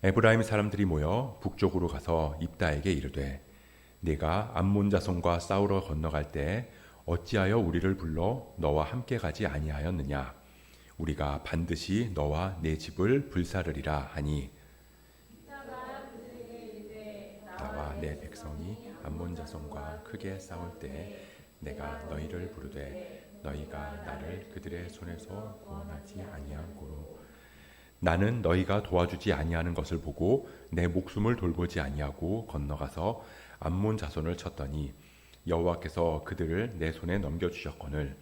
에브라임 사람들이 모여 북쪽으로 가서 입다에게 이르되 네가 암몬 자손과 싸우러 건너갈 때 어찌하여 우리를 불러 너와 함께 가지 아니하였느냐 우리가 반드시 너와 네 집을 불사르리라 하니 나와 내 백성이 암몬 자손과 크게 싸울 때 내가 너희를 부르되 너희가 나를 그들의 손에서 구원하지 아니한 고로 나는 너희가 도와주지 아니하는 것을 보고 내 목숨을 돌보지 아니하고 건너가서 암몬 자손을 쳤더니 여호와께서 그들을 내 손에 넘겨주셨거늘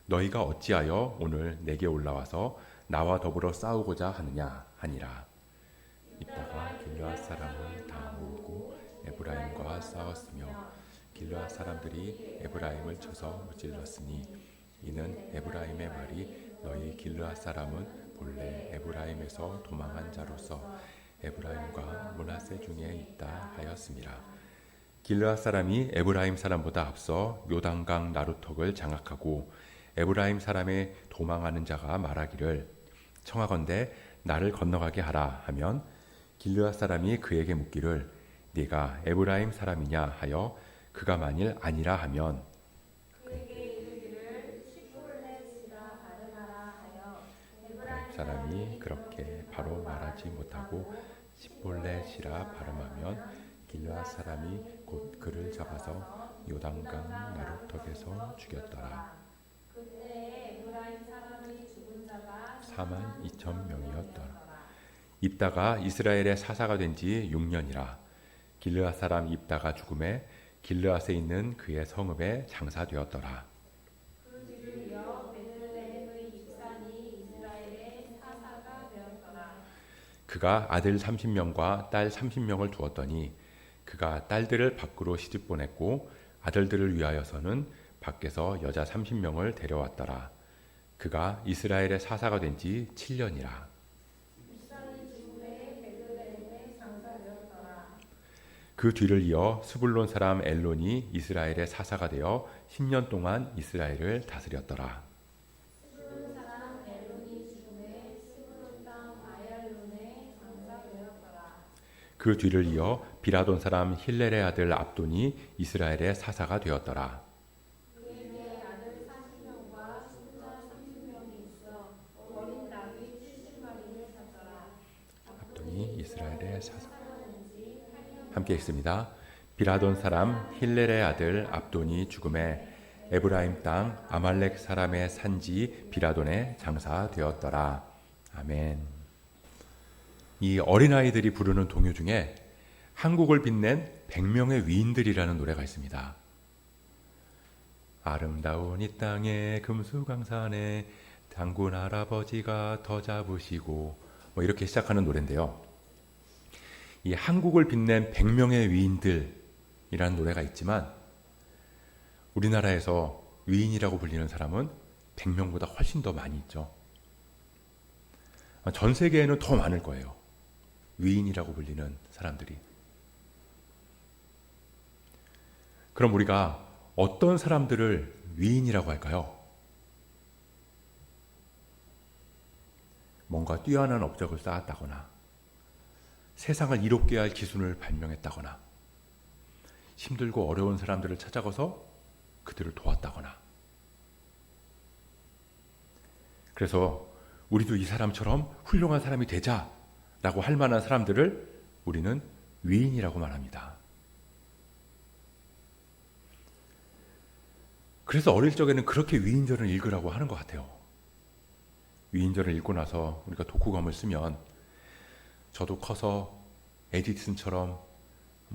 너희가 어찌하여 오늘 내게 올라와서 나와 더불어 싸우고자 하느냐 하니라. 입다가 길르앗 사람을 다 모으고 에브라임과 싸웠으며 길르앗 사람들이 에브라임을 쳐서 무찔렀으니 이는 에브라임의 말이 너희 길르앗 사람은 본래 에브라임에서 도망한 자로서 에브라임과 므낫세 중에 있다 하였습니다. 길르앗 사람이 에브라임 사람보다 앞서 요단강 나루턱을 장악하고 에브라임 사람의 도망하는 자가 말하기를 청하건대 나를 건너가게 하라 하면 길르앗 사람이 그에게 묻기를 네가 에브라임 사람이냐 하여 그가 만일 아니라 하면 에브라임 사람이 그렇게 바로 말하지 못하고 십볼렛이라 발음하면 길르앗 사람이 곧 그를 잡아서 요단강 나루턱에서 죽였더라. 4만 2천 명이었더라. 입다가 이스라엘의 사사가 된 지 6년이라. 길르앗 사람 입다가 죽음에 길르앗에 있는 그의 성읍에 장사되었더라. 그가 아들 30명과 딸 30명을 두었더니 그가 딸들을 밖으로 시집 보냈고 아들들을 위하여서는 밖에서 여자 30명을 데려왔더라. 그가 이스라엘의 사사가 된 지 7년이라. 그 뒤를 이어 스불론 사람 엘론이 이스라엘의 사사가 되어 10년 동안 이스라엘을 다스렸더라. 그 뒤를 이어 비라돈 사람 힐렐의 아들 압돈이 이스라엘의 사사가 되었더라. 압돈이 이스라엘의 사사. 함께 읽습니다. 비라돈 사람 힐렐의 아들 압돈이 죽음에 에브라임 땅 아말렉 사람의 산지 비라돈에 장사되었더라. 아멘. 이 어린아이들이 부르는 동요 중에 한국을 빛낸 100명의 위인들이라는 노래가 있습니다. 아름다운 이 땅에 금수강산에 장군 할아버지가 더 잡으시고 뭐 이렇게 시작하는 노래인데요. 이 한국을 빛낸 100명의 위인들이라는 노래가 있지만 우리나라에서 위인이라고 불리는 사람은 100명보다 훨씬 더 많이 있죠. 전 세계에는 더 많을 거예요. 위인이라고 불리는 사람들이. 그럼 우리가 어떤 사람들을 위인이라고 할까요? 뭔가 뛰어난 업적을 쌓았다거나 세상을 이롭게 할 기술을 발명했다거나 힘들고 어려운 사람들을 찾아가서 그들을 도왔다거나. 그래서 우리도 이 사람처럼 훌륭한 사람이 되자라고 할 만한 사람들을 우리는 위인이라고 말합니다. 그래서 어릴 적에는 그렇게 위인전을 읽으라고 하는 것 같아요. 위인전을 읽고 나서 우리가 독후감을 쓰면 저도 커서 에디슨처럼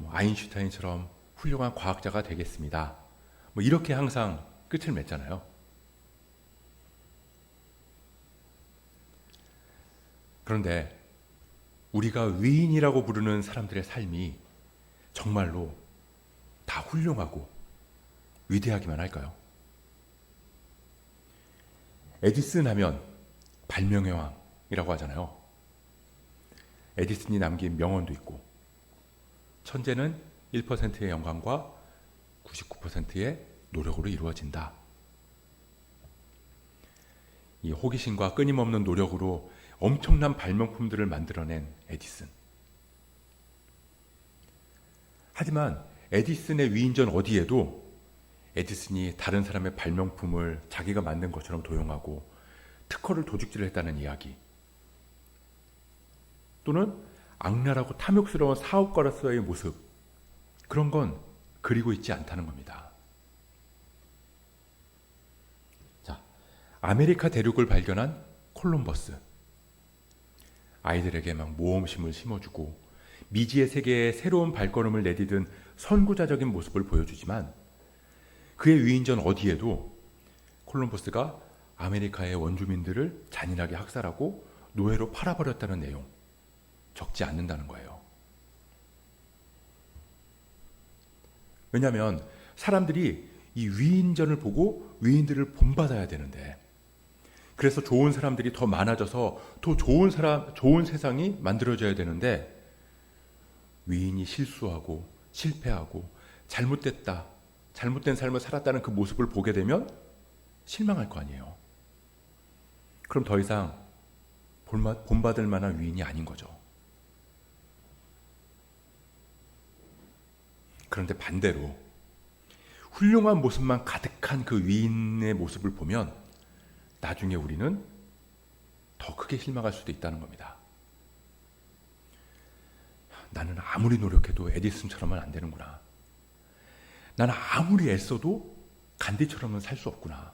아인슈타인처럼 훌륭한 과학자가 되겠습니다. 이렇게 항상 끝을 맺잖아요. 그런데 우리가 위인이라고 부르는 사람들의 삶이 정말로 다 훌륭하고 위대하기만 할까요? 에디슨 하면 발명의 왕이라고 하잖아요. 에디슨이 남긴 명언도 있고 천재는 1%의 영광과 99%의 노력으로 이루어진다. 이 호기심과 끊임없는 노력으로 엄청난 발명품들을 만들어낸 에디슨. 하지만 에디슨의 위인전 어디에도 에디슨이 다른 사람의 발명품을 자기가 만든 것처럼 도용하고 특허를 도둑질을 했다는 이야기, 또는 악랄하고 탐욕스러운 사업가로서의 모습, 그런 건 그리고 있지 않다는 겁니다. 자, 아메리카 대륙을 발견한 콜럼버스, 아이들에게 막 모험심을 심어주고 미지의 세계에 새로운 발걸음을 내디딘 선구자적인 모습을 보여주지만, 그의 위인전 어디에도 콜럼버스가 아메리카의 원주민들을 잔인하게 학살하고 노예로 팔아버렸다는 내용 적지 않는다는 거예요. 왜냐하면 사람들이 이 위인전을 보고 위인들을 본받아야 되는데, 그래서 좋은 사람들이 더 많아져서 더 좋은 세상이 만들어져야 되는데, 위인이 실수하고 실패하고 잘못된 삶을 살았다는 그 모습을 보게 되면 실망할 거 아니에요. 그럼 더 이상 본받을 만한 위인이 아닌 거죠. 그런데 반대로 훌륭한 모습만 가득한 그 위인의 모습을 보면 나중에 우리는 더 크게 실망할 수도 있다는 겁니다. 나는 아무리 노력해도 에디슨처럼은 안 되는구나. 나는 아무리 애써도 간디처럼은 살 수 없구나.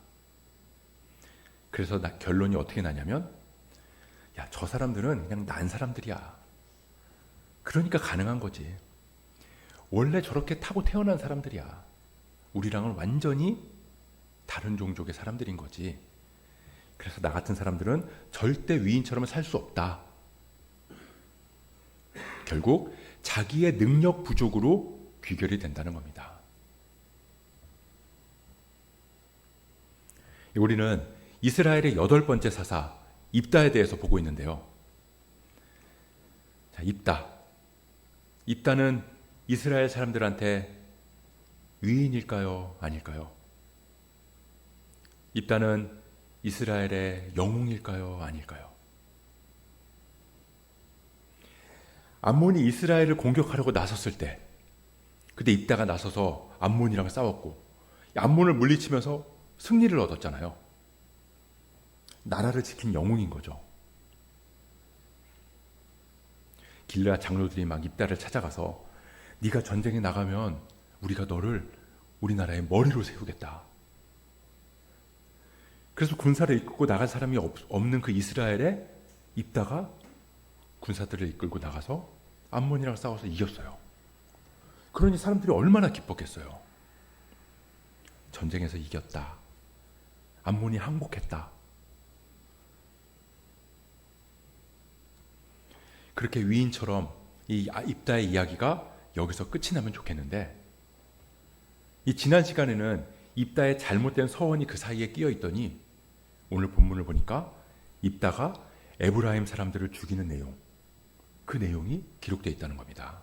그래서 결론이 어떻게 나냐면, 야, 저 사람들은 그냥 난 사람들이야. 그러니까 가능한 거지. 원래 저렇게 타고 태어난 사람들이야. 우리랑은 완전히 다른 종족의 사람들인 거지. 그래서 나 같은 사람들은 절대 위인처럼 살 수 없다. 결국 자기의 능력 부족으로 귀결이 된다는 겁니다. 우리는 이스라엘의 8번째 사사 입다에 대해서 보고 있는데요. 자, 입다는 이스라엘 사람들한테 위인일까요? 아닐까요? 입다는 이스라엘의 영웅일까요? 아닐까요? 암몬이 이스라엘을 공격하려고 나섰을 때, 그때 입다가 나서서 암몬이랑 싸웠고 암몬을 물리치면서 승리를 얻었잖아요. 나라를 지킨 영웅인 거죠. 길르앗 장로들이 막 입다를 찾아가서 네가 전쟁에 나가면 우리가 너를 우리나라의 머리로 세우겠다. 그래서 군사를 이끌고 나갈 사람이 없는 그 이스라엘에 입다가 군사들을 이끌고 나가서 암몬이랑 싸워서 이겼어요. 그러니 사람들이 얼마나 기뻤겠어요. 전쟁에서 이겼다. 암몬이 항복했다. 그렇게 위인처럼 이 입다의 이야기가 여기서 끝이 나면 좋겠는데, 이 지난 시간에는 입다의 잘못된 서원이 그 사이에 끼어 있더니 오늘 본문을 보니까 입다가 에브라임 사람들을 죽이는 내용, 그 내용이 기록되어 있다는 겁니다.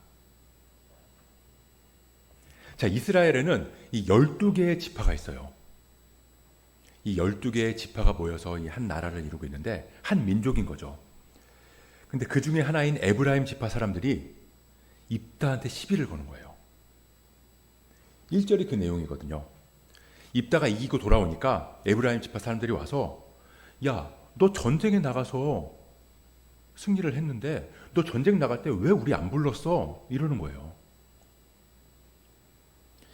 자, 이스라엘에는 이 12개의 지파가 있어요. 이 12개의 지파가 모여서 이 한 나라를 이루고 있는데 한 민족인 거죠. 근데 그 중에 하나인 에브라임 지파 사람들이 입다한테 시비를 거는 거예요. 1절이 그 내용이거든요. 입다가 이기고 돌아오니까 에브라임 지파 사람들이 와서, 야, 너 전쟁에 나가서 승리를 했는데 너 전쟁 나갈 때 왜 우리 안 불렀어? 이러는 거예요.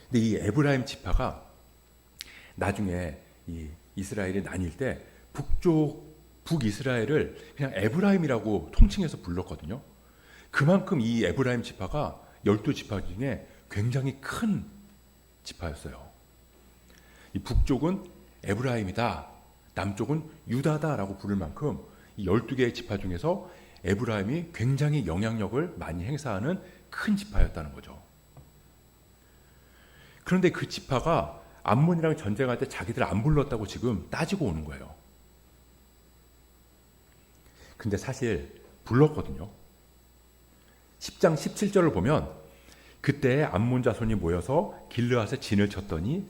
근데 이 에브라임 지파가 나중에 이 이스라엘이 나뉠 때 북이스라엘을 그냥 에브라임이라고 통칭해서 불렀거든요. 그만큼 이 에브라임 지파가 12지파 중에 굉장히 큰 지파였어요. 이 북쪽은 에브라임이다, 남쪽은 유다다라고 부를 만큼 이 12개의 지파 중에서 에브라임이 굉장히 영향력을 많이 행사하는 큰 지파였다는 거죠. 그런데 그 지파가 암몬이랑 전쟁할 때 자기들 안 불렀다고 지금 따지고 오는 거예요. 근데 사실 불렀거든요. 10장 17절을 보면 그때 암몬 자손이 모여서 길르앗에 진을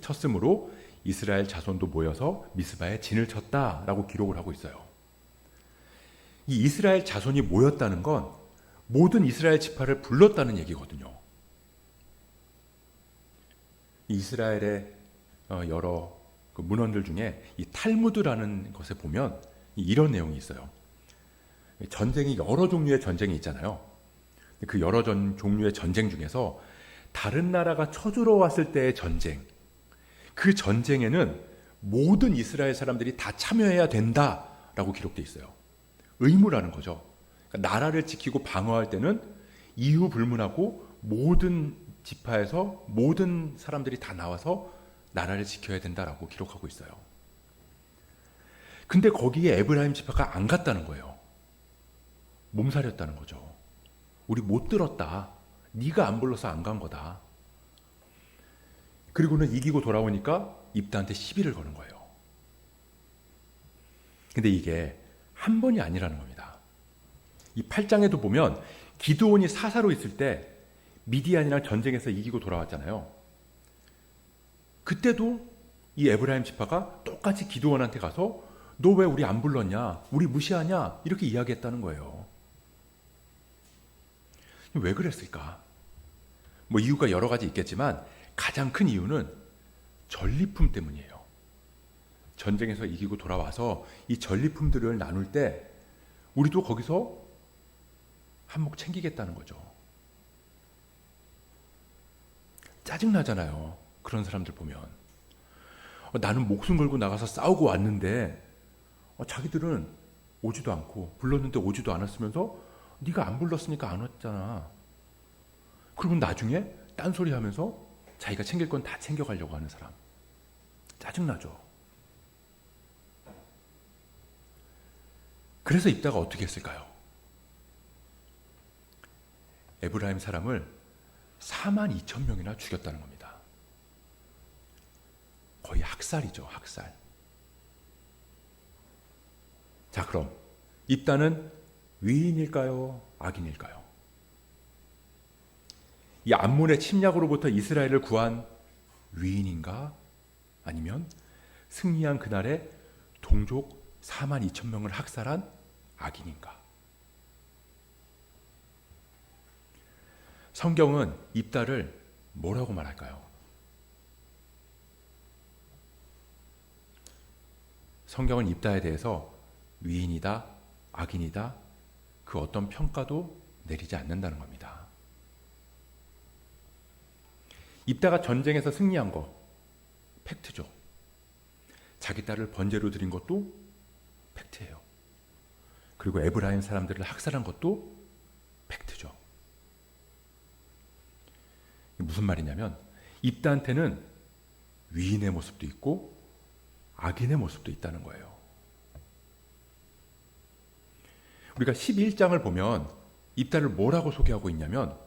쳤으므로 이스라엘 자손도 모여서 미스바에 진을 쳤다라고 기록을 하고 있어요. 이 이스라엘 자손이 모였다는 건 모든 이스라엘 지파를 불렀다는 얘기거든요. 이스라엘의 여러 그 문헌들 중에 이 탈무드라는 것에 보면 이런 내용이 있어요. 전쟁이 여러 종류의 전쟁이 있잖아요. 그 여러 종류의 전쟁 중에서 다른 나라가 쳐들어왔을 때의 전쟁, 그 전쟁에는 모든 이스라엘 사람들이 다 참여해야 된다라고 기록되어 있어요. 의무라는 거죠. 그러니까 나라를 지키고 방어할 때는 이유 불문하고 모든 지파에서 모든 사람들이 다 나와서 나라를 지켜야 된다라고 기록하고 있어요. 근데 거기에 에브라임 지파가 안 갔다는 거예요. 몸살이었다는 거죠. 우리 못 들었다. 네가 안 불러서 안 간 거다. 그리고는 이기고 돌아오니까 입다한테 시비를 거는 거예요. 근데 이게 한 번이 아니라는 겁니다. 이 8장에도 보면 기드온이 사사로 있을 때 미디안이랑 전쟁에서 이기고 돌아왔잖아요. 그때도 이 에브라임 지파가 똑같이 기드온한테 가서 너 왜 우리 안 불렀냐? 우리 무시하냐? 이렇게 이야기했다는 거예요. 왜 그랬을까? 뭐 이유가 여러 가지 있겠지만 가장 큰 이유는 전리품 때문이에요. 전쟁에서 이기고 돌아와서 이 전리품들을 나눌 때 우리도 거기서 한몫 챙기겠다는 거죠. 짜증나잖아요. 그런 사람들 보면. 나는 목숨 걸고 나가서 싸우고 왔는데 자기들은 오지도 않고 불렀는데 오지도 않았으면서 네가 안 불렀으니까 안 왔잖아. 그러면 나중에 딴소리 하면서 자기가 챙길 건 다 챙겨가려고 하는 사람. 짜증나죠. 그래서 입다가 어떻게 했을까요? 에브라임 사람을 42,000명이나 죽였다는 겁니다. 거의 학살이죠, 학살. 자, 그럼 입다는 위인일까요? 악인일까요? 이 암몬의 침략으로부터 이스라엘을 구한 위인인가? 아니면 승리한 그날에 동족 42,000명을 학살한 악인인가? 성경은 입다를 뭐라고 말할까요? 성경은 입다에 대해서 위인이다, 악인이다, 그 어떤 평가도 내리지 않는다는 겁니다. 입다가 전쟁에서 승리한 거 팩트죠. 자기 딸을 번제로 드린 것도 팩트예요. 그리고 에브라임 사람들을 학살한 것도 팩트죠. 무슨 말이냐면 입다한테는 위인의 모습도 있고 악인의 모습도 있다는 거예요. 우리가 11장을 보면 입다를 뭐라고 소개하고 있냐면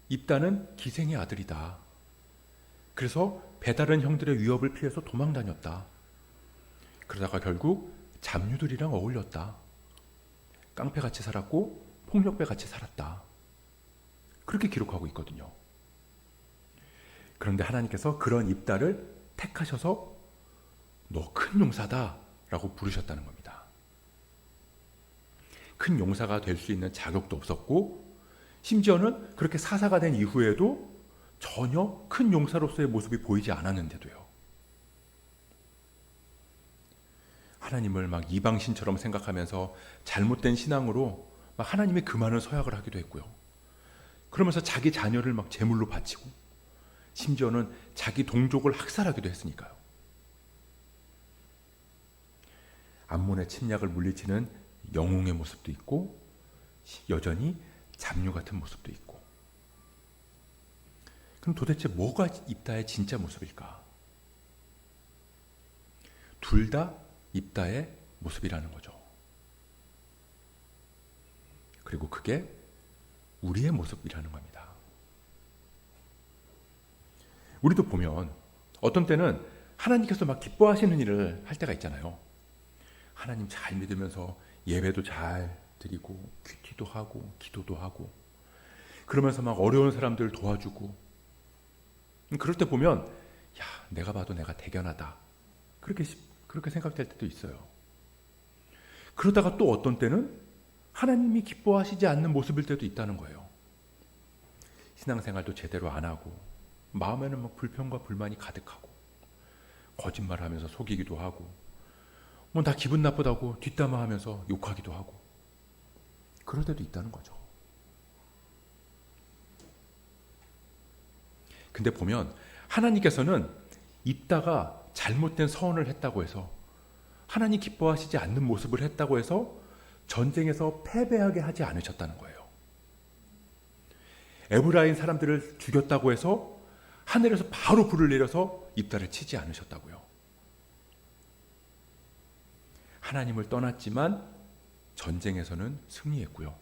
입다는 기생의 아들이다. 그래서 배다른 형들의 위협을 피해서 도망 다녔다. 그러다가 결국 잡류들이랑 어울렸다. 깡패같이 살았고 폭력배같이 살았다. 그렇게 기록하고 있거든요. 그런데 하나님께서 그런 입다를 택하셔서 너 큰 용사다 라고 부르셨다는 겁니다. 큰 용사가 될 수 있는 자격도 없었고 심지어는 그렇게 사사가 된 이후에도 전혀 큰 용사로서의 모습이 보이지 않았는데도요. 하나님을 막 이방신처럼 생각하면서 잘못된 신앙으로 막 하나님의 그 많은 서약을 하기도 했고요. 그러면서 자기 자녀를 막 제물로 바치고 심지어는 자기 동족을 학살하기도 했으니까요. 암몬의 침략을 물리치는 영웅의 모습도 있고 여전히 잡류 같은 모습도 있고. 그럼 도대체 뭐가 입다의 진짜 모습일까? 둘 다 입다의 모습이라는 거죠. 그리고 그게 우리의 모습이라는 겁니다. 우리도 보면 어떤 때는 하나님께서 막 기뻐하시는 일을 할 때가 있잖아요. 하나님 잘 믿으면서 예배도 잘 드리고 큐티도 하고 기도도 하고 그러면서 막 어려운 사람들 도와주고 그럴 때 보면 야, 내가 봐도 내가 대견하다. 그렇게 생각될 때도 있어요. 그러다가 또 어떤 때는 하나님이 기뻐하시지 않는 모습일 때도 있다는 거예요. 신앙생활도 제대로 안 하고 마음에는 막 불평과 불만이 가득하고 거짓말하면서 속이기도 하고 뭐 나 기분 나쁘다고 뒷담화하면서 욕하기도 하고 그럴 때도 있다는 거죠. 근데 보면 하나님께서는 입다가 잘못된 서원을 했다고 해서 하나님 기뻐하시지 않는 모습을 했다고 해서 전쟁에서 패배하게 하지 않으셨다는 거예요. 에브라임 사람들을 죽였다고 해서 하늘에서 바로 불을 내려서 입다를 치지 않으셨다고요. 하나님을 떠났지만 전쟁에서는 승리했고요.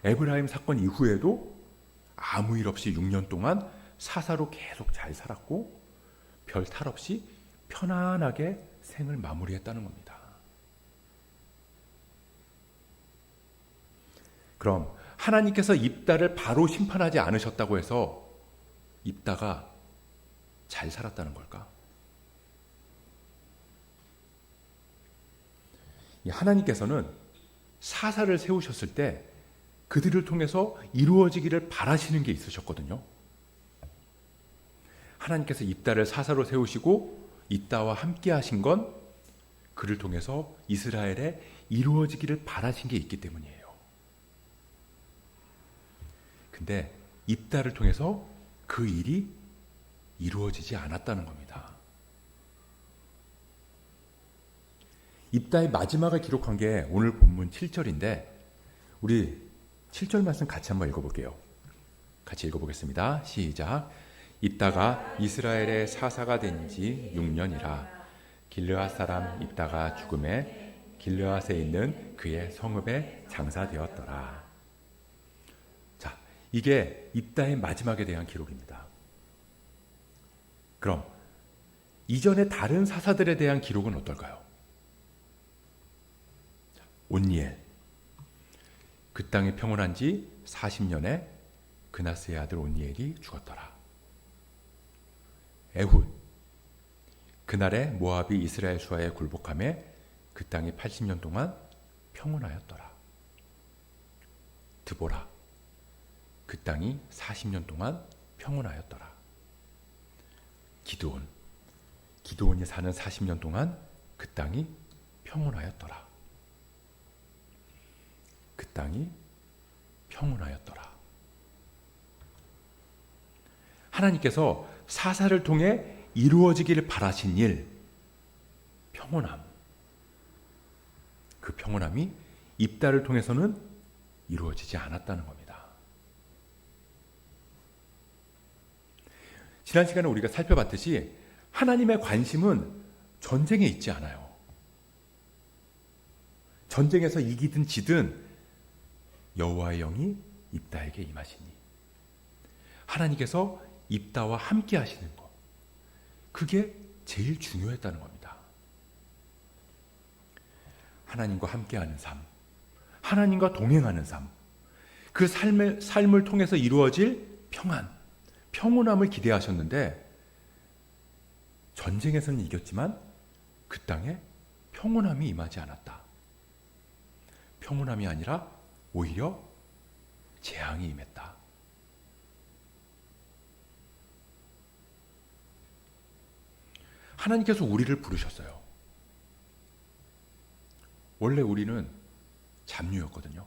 에브라임 사건 이후에도 아무 일 없이 6년 동안 사사로 계속 잘 살았고 별 탈 없이 편안하게 생을 마무리했다는 겁니다. 그럼 하나님께서 입다를 바로 심판하지 않으셨다고 해서 입다가 잘 살았다는 걸까? 하나님께서는 사사를 세우셨을 때 그들을 통해서 이루어지기를 바라시는 게 있으셨거든요. 하나님께서 입다를 사사로 세우시고 입다와 함께 하신 건 그를 통해서 이스라엘에 이루어지기를 바라신 게 있기 때문이에요. 근데 입다를 통해서 그 일이 이루어지지 않았다는 겁니다. 입다의 마지막을 기록한 게 오늘 본문 7절인데 우리 7절 말씀 같이 한번 읽어볼게요. 같이 읽어보겠습니다. 시작. 입다가 이스라엘의 사사가 된 지 6년이라 길르앗 사람 입다가 죽음에 길르앗에 있는 그의 성읍에 장사되었더라. 자, 이게 입다의 마지막에 대한 기록입니다. 그럼 이전의 다른 사사들에 대한 기록은 어떨까요? 온니엘, 그 땅이 평온한 지 40년에 그나스의 아들 온니엘이 죽었더라. 에훗, 그날에 모압이 이스라엘 수하에 굴복하며 그 땅이 80년 동안 평온하였더라. 드보라, 그 땅이 40년 동안 평온하였더라. 기드온, 기드온이 사는 40년 동안 그 땅이 평온하였더라. 그 땅이 평온하였더라. 하나님께서 사사를 통해 이루어지기를 바라신 일, 평온함. 그 평온함이 입다를 통해서는 이루어지지 않았다는 겁니다. 지난 시간에 우리가 살펴봤듯이 하나님의 관심은 전쟁에 있지 않아요. 전쟁에서 이기든 지든 여호와의 영이 입다에게 임하시니 하나님께서 입다와 함께 하시는 것, 그게 제일 중요했다는 겁니다. 하나님과 함께하는 삶, 하나님과 동행하는 삶, 그 삶을 통해서 이루어질 평안, 평온함을 기대하셨는데 전쟁에서는 이겼지만 그 땅에 평온함이 임하지 않았다. 평온함이 아니라 오히려 재앙이 임했다. 하나님께서 우리를 부르셨어요. 원래 우리는 잡류였거든요.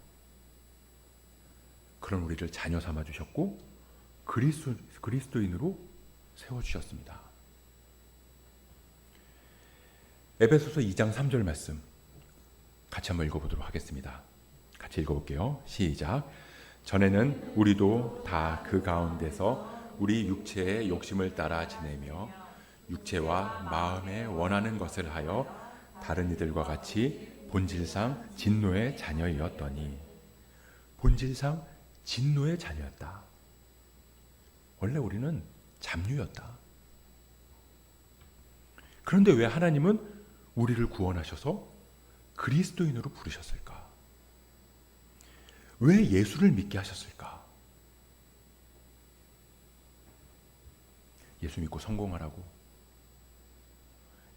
그런 우리를 자녀 삼아 주셨고 그리스도인으로 세워주셨습니다. 에베소서 2장 3절 말씀 같이 한번 읽어보도록 하겠습니다. 같이 읽어볼게요. 시작. 전에는 우리도 다 그 가운데서 우리 육체의 욕심을 따라 지내며 육체와 마음에 원하는 것을 하여 다른 이들과 같이 본질상 진노의 자녀이었더니, 본질상 진노의 자녀였다. 원래 우리는 잡류였다. 그런데 왜 하나님은 우리를 구원하셔서 그리스도인으로 부르셨을까? 왜 예수를 믿게 하셨을까? 예수 믿고 성공하라고,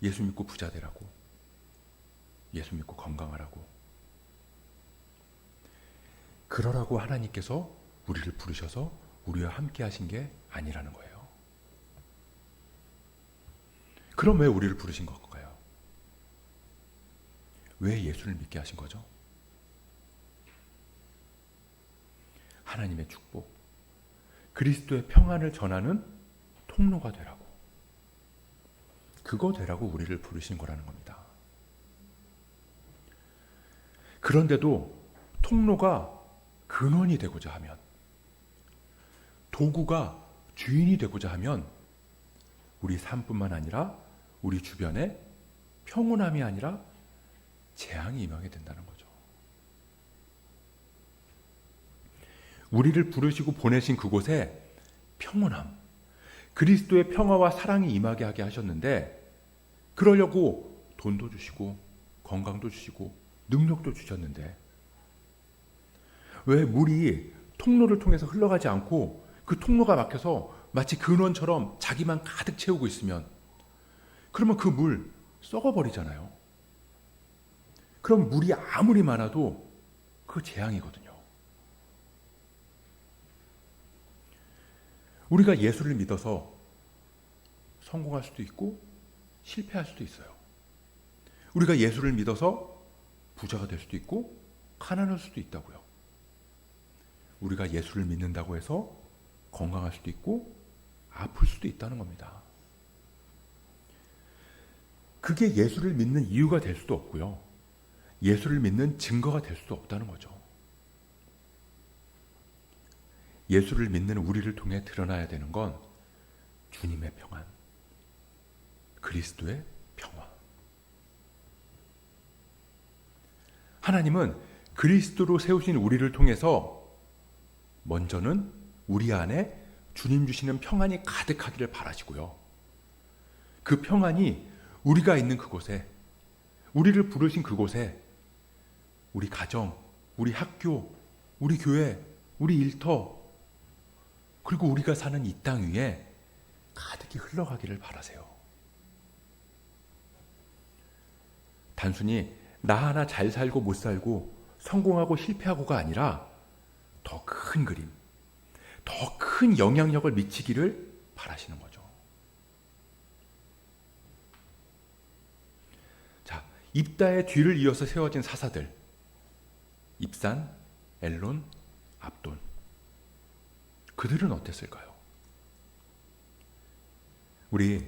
예수 믿고 부자 되라고, 예수 믿고 건강하라고, 그러라고 하나님께서 우리를 부르셔서 우리와 함께 하신 게 아니라는 거예요. 그럼 왜 우리를 부르신 걸까요? 왜 예수를 믿게 하신 거죠? 하나님의 축복, 그리스도의 평안을 전하는 통로가 되라고, 그거 되라고 우리를 부르신 거라는 겁니다. 그런데도 통로가 근원이 되고자 하면, 도구가 주인이 되고자 하면 우리 삶뿐만 아니라 우리 주변에 평온함이 아니라 재앙이 임하게 된다는 거죠. 우리를 부르시고 보내신 그곳에 평온함, 그리스도의 평화와 사랑이 임하게 하게 하셨는데, 그러려고 돈도 주시고 건강도 주시고 능력도 주셨는데, 왜 물이 통로를 통해서 흘러가지 않고 그 통로가 막혀서 마치 근원처럼 자기만 가득 채우고 있으면, 그러면 그 물 썩어버리잖아요. 그럼 물이 아무리 많아도 그 재앙이거든요. 우리가 예수를 믿어서 성공할 수도 있고 실패할 수도 있어요. 우리가 예수를 믿어서 부자가 될 수도 있고 가난할 수도 있다고요. 우리가 예수를 믿는다고 해서 건강할 수도 있고 아플 수도 있다는 겁니다. 그게 예수를 믿는 이유가 될 수도 없고요. 예수를 믿는 증거가 될 수도 없다는 거죠. 예수를 믿는 우리를 통해 드러나야 되는 건 주님의 평안, 그리스도의 평화. 하나님은 그리스도로 세우신 우리를 통해서 먼저는 우리 안에 주님 주시는 평안이 가득하기를 바라시고요. 그 평안이 우리가 있는 그곳에, 우리를 부르신 그곳에, 우리 가정, 우리 학교, 우리 교회, 우리 일터, 그리고 우리가 사는 이 땅 위에 가득히 흘러가기를 바라세요. 단순히 나 하나 잘 살고 못 살고 성공하고 실패하고가 아니라 더 큰 그림, 더 큰 영향력을 미치기를 바라시는 거죠. 자, 입다의 뒤를 이어서 세워진 사사들, 입산, 엘론, 압돈, 그들은 어땠을까요? 우리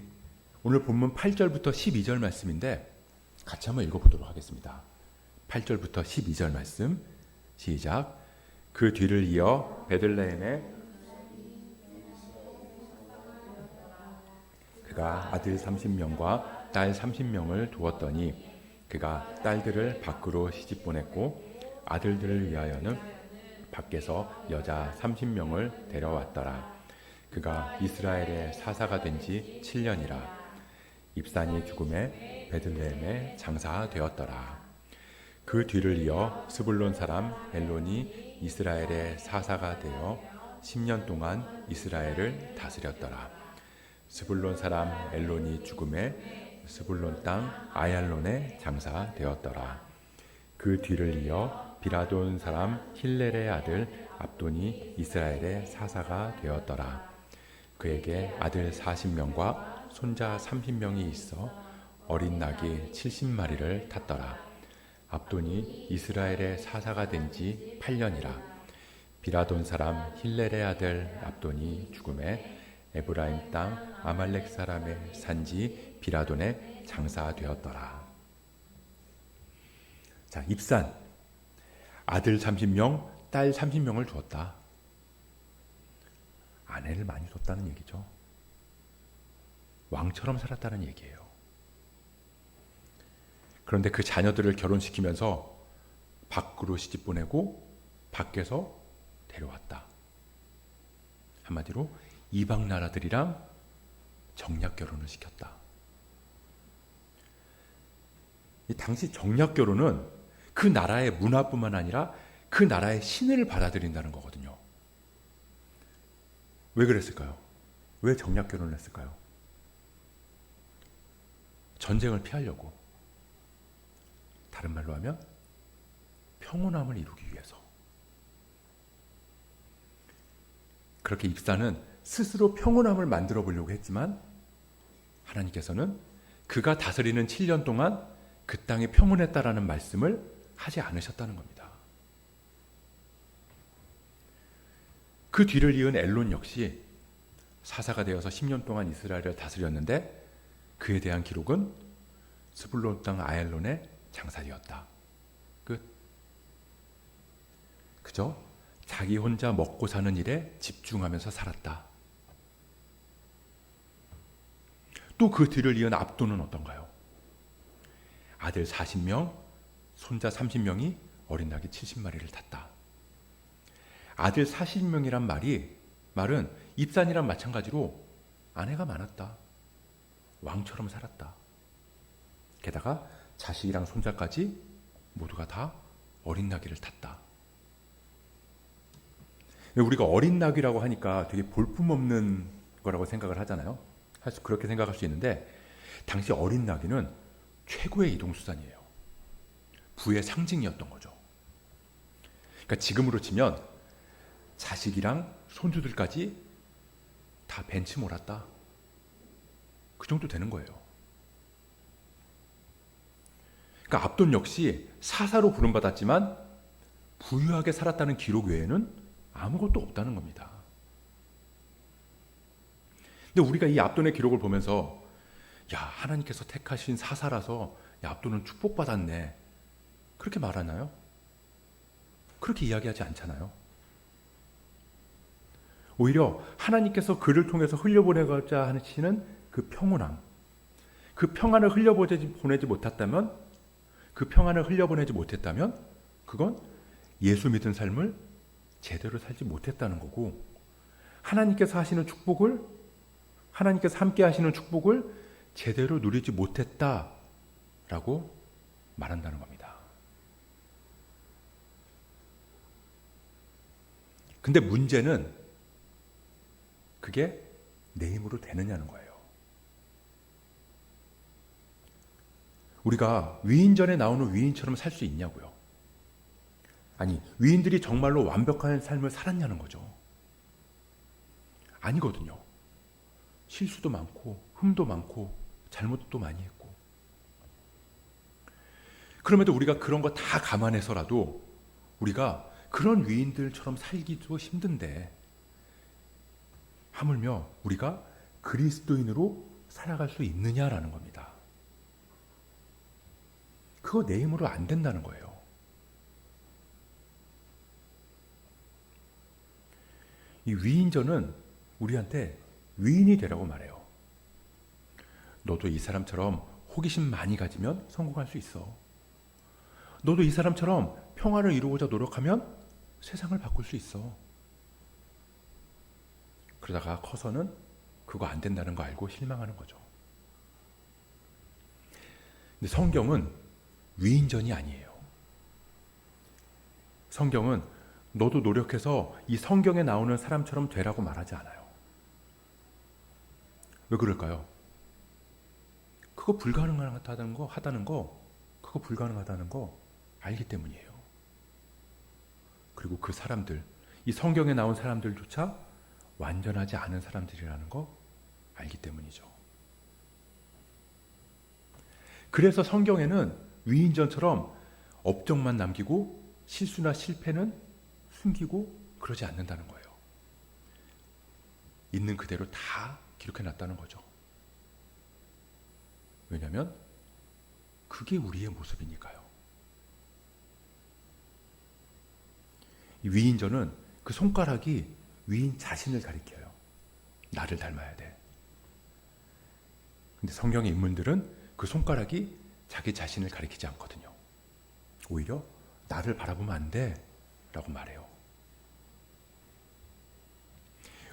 오늘 본문 8절부터 12절 말씀인데 같이 한번 읽어보도록 하겠습니다. 8절부터 12절 말씀 시작. 그 뒤를 이어 베들레헴에 그가 아들 30명과 딸 30명을 두었더니 그가 딸들을 밖으로 시집 보냈고 아들들을 위하여는 밖에서 여자 30명을 데려왔더라. 그가 이스라엘의 사사가 된 지 7년이라. 입산이 죽음에 베들레헴에 장사되었더라. 그 뒤를 이어 스불론 사람 엘론이 이스라엘의 사사가 되어 10년 동안 이스라엘을 다스렸더라. 스불론 사람 엘론이 죽음에 스불론 땅 아얄론에 장사되었더라. 그 뒤를 이어 비라돈 사람 힐렐의 아들 압돈이 이스라엘의 사사가 되었더라. 그에게 아들 40명과 손자 30명이 있어 어린 낙이 70마리를 탔더라. 압돈이 이스라엘의 사사가 된 지 8년이라. 비라돈 사람 힐렐의 아들 압돈이 죽음에 에브라임 땅 아말렉 사람의 산지 비라돈에 장사되었더라. 자, 입산 아들 30명, 딸 30명을 두었다. 아내를 많이 뒀다는 얘기죠. 왕처럼 살았다는 얘기예요. 그런데 그 자녀들을 결혼시키면서 밖으로 시집 보내고 밖에서 데려왔다. 한마디로 이방 나라들이랑 정략 결혼을 시켰다. 이 당시 정략 결혼은 그 나라의 문화뿐만 아니라 그 나라의 신을 받아들인다는 거거든요. 왜 그랬을까요? 왜 정략 결혼을 했을까요? 전쟁을 피하려고. 다른 말로 하면 평온함을 이루기 위해서. 그렇게 입사는 스스로 평온함을 만들어 보려고 했지만 하나님께서는 그가 다스리는 7년 동안 그 땅이 평온했다라는 말씀을 하지 않으셨다는 겁니다. 그 뒤를 이은 엘론 역시 사사가 되어서 10년 동안 이스라엘을 다스렸는데 그에 대한 기록은 스불론 땅 아얄론의 장사되었다. 끝. 그저 자기 혼자 먹고 사는 일에 집중하면서 살았다. 또 그 뒤를 이은 압도는 어떤가요? 아들 40명, 손자 30명이 어린 낙이 70마리를 탔다. 아들 40명이란 말은 입산이란 마찬가지로 아내가 많았다. 왕처럼 살았다. 게다가 자식이랑 손자까지 모두가 다 어린 나귀를 탔다. 우리가 어린 나귀라고 하니까 되게 볼품없는 거라고 생각을 하잖아요. 그렇게 생각할 수 있는데 당시 어린 나귀는 최고의 이동수단이에요. 부의 상징이었던 거죠. 그러니까 지금으로 치면 자식이랑 손주들까지 다 벤치 몰았다. 그 정도 되는 거예요. 그러니까 압돈 역시 사사로 부름받았지만 부유하게 살았다는 기록 외에는 아무것도 없다는 겁니다. 근데 우리가 이 압돈의 기록을 보면서 야, 하나님께서 택하신 사사라서 야, 압돈은 축복받았네. 그렇게 말하나요? 그렇게 이야기하지 않잖아요. 오히려 하나님께서 그를 통해서 흘려보내고자 하시는 그 평온함, 그 평안을 흘려보내지 못했다면, 그 평안을 흘려보내지 못했다면 그건 예수 믿은 삶을 제대로 살지 못했다는 거고, 하나님께서 하시는 축복을, 하나님께서 함께 하시는 축복을 제대로 누리지 못했다라고 말한다는 겁니다. 근데 문제는 그게 내 힘으로 되느냐는 거예요. 우리가 위인전에 나오는 위인처럼 살 수 있냐고요. 아니, 위인들이 정말로 완벽한 삶을 살았냐는 거죠. 아니거든요. 실수도 많고 흠도 많고 잘못도 많이 했고. 그럼에도 우리가 그런 거 다 감안해서라도 우리가 그런 위인들처럼 살기도 힘든데 하물며 우리가 그리스도인으로 살아갈 수 있느냐라는 겁니다. 그거 내 힘으로 안 된다는 거예요. 이 위인전은 우리한테 위인이 되라고 말해요. 너도 이 사람처럼 호기심 많이 가지면 성공할 수 있어. 너도 이 사람처럼 평화를 이루고자 노력하면 세상을 바꿀 수 있어. 그러다가 커서는 그거 안 된다는 거 알고 실망하는 거죠. 근데 성경은 위인전이 아니에요. 성경은 너도 노력해서 이 성경에 나오는 사람처럼 되라고 말하지 않아요. 왜 그럴까요? 그거 불가능하다는 거, 그거 불가능하다는 거 알기 때문이에요. 그리고 그 사람들, 이 성경에 나온 사람들조차 완전하지 않은 사람들이라는 거 알기 때문이죠. 그래서 성경에는 위인전처럼 업적만 남기고 실수나 실패는 숨기고 그러지 않는다는 거예요. 있는 그대로 다 기록해놨다는 거죠. 왜냐하면 그게 우리의 모습이니까요. 이 위인전은 그 손가락이 위인 자신을 가리켜요. 나를 닮아야 돼. 근데 성경의 인물들은 그 손가락이 자기 자신을 가리키지 않거든요. 오히려 나를 바라보면 안 돼 라고 말해요.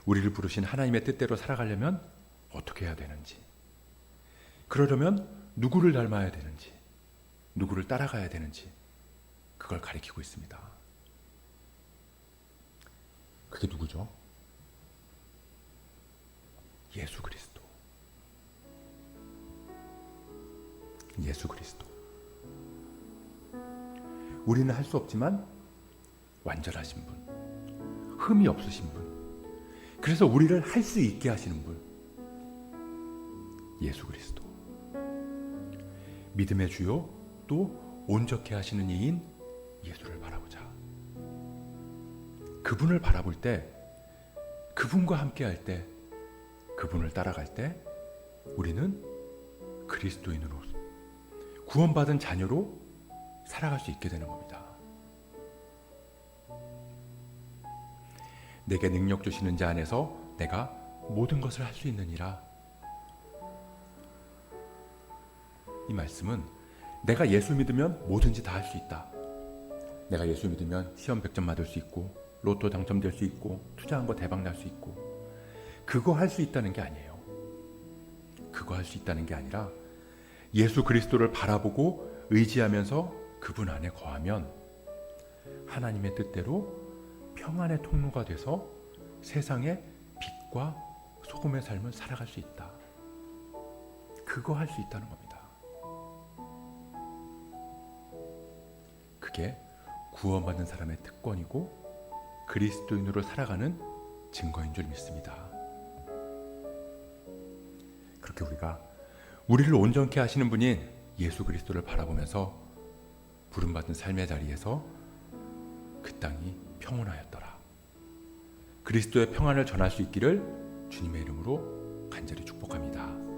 우리를 부르신 하나님의 뜻대로 살아가려면 어떻게 해야 되는지, 그러려면 누구를 닮아야 되는지, 누구를 따라가야 되는지 그걸 가리키고 있습니다. 그게 누구죠? 예수 그리스도. 예수 그리스도. 우리는 할 수 없지만 완전하신 분, 흠이 없으신 분, 그래서 우리를 할 수 있게 하시는 분, 예수 그리스도. 믿음의 주요 또 온전케 하시는 이인 예수를 바라보자. 그분을 바라볼 때, 그분과 함께 할 때, 그분을 따라갈 때 우리는 그리스도인으로 구원받은 자녀로 살아갈 수 있게 되는 겁니다. 내게 능력 주시는 자 안에서 내가 모든 것을 할 수 있느니라. 이 말씀은 내가 예수 믿으면 뭐든지 다 할 수 있다. 내가 예수 믿으면 시험 100점 맞을 수 있고 로또 당첨될 수 있고 투자한 거 대박 날 수 있고, 그거 할 수 있다는 게 아니에요. 그거 할 수 있다는 게 아니라 예수 그리스도를 바라보고 의지하면서 그분 안에 거하면 하나님의 뜻대로 평안의 통로가 돼서 세상의 빛과 소금의 삶을 살아갈 수 있다. 그거 할 수 있다는 겁니다. 그게 구원받은 사람의 특권이고 그리스도인으로 살아가는 증거인 줄 믿습니다. 그렇게 우리가 우리를 온전케 하시는 분인 예수 그리스도를 바라보면서 부름받은 삶의 자리에서 그 땅이 평온하였더라. 그리스도의 평안을 전할 수 있기를 주님의 이름으로 간절히 축복합니다.